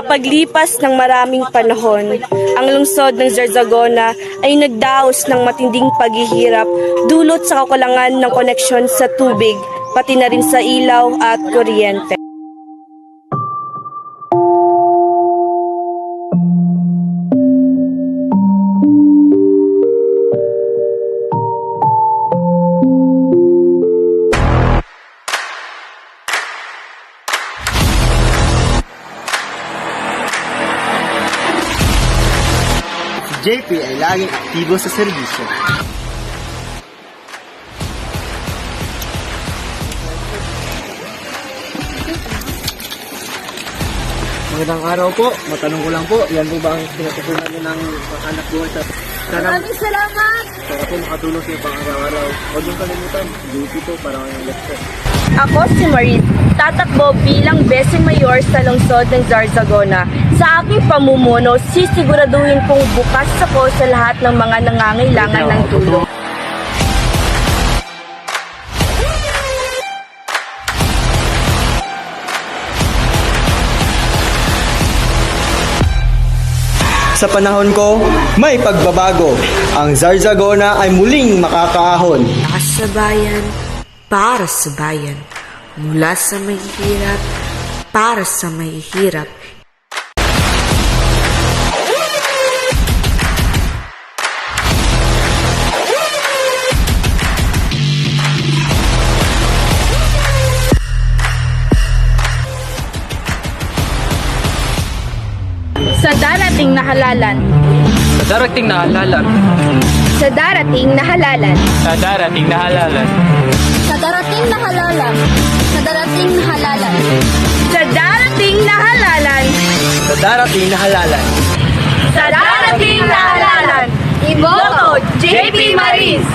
paglipas ng maraming panahon, ang lungsod ng Zarzagona ay nagdaos ng matinding paghihirap dulot sa kakulangan ng koneksyon sa tubig, pati na rin sa ilaw at kuryente. JP ay laging aktibo sa serbisyo. Magandang araw po. Matanong ko lang po, yan po ba ang pinatutunan niyo ng anak buhay sa Maraming salamat! para po makatulong sa pang-araw-araw? Huwag niyong kalimutan, JP po para kayong lecture. Ako si Maris, tatakbo bilang Bese Mayor sa lungsod ng Zarzagona. Sa aking pamumuno, sisiguraduhin kong bukas ako sa lahat ng mga nangangailangan ng tulong. Sa panahon ko, may pagbabago. Ang Zarzagona ay muling makakaahon. Sa bayan, para sa bayan. Mula sa mahihirap, para sa mahihirap. Sa darating na halalan. Sa darating na halalan. Sa darating na halalan. Sa darating na halalan. Sa darating na halalan. Sa darating na halalan. Sa darating na halalan. Sa darating na halalan. Sa darating na halalan. Iboto, JP Maris!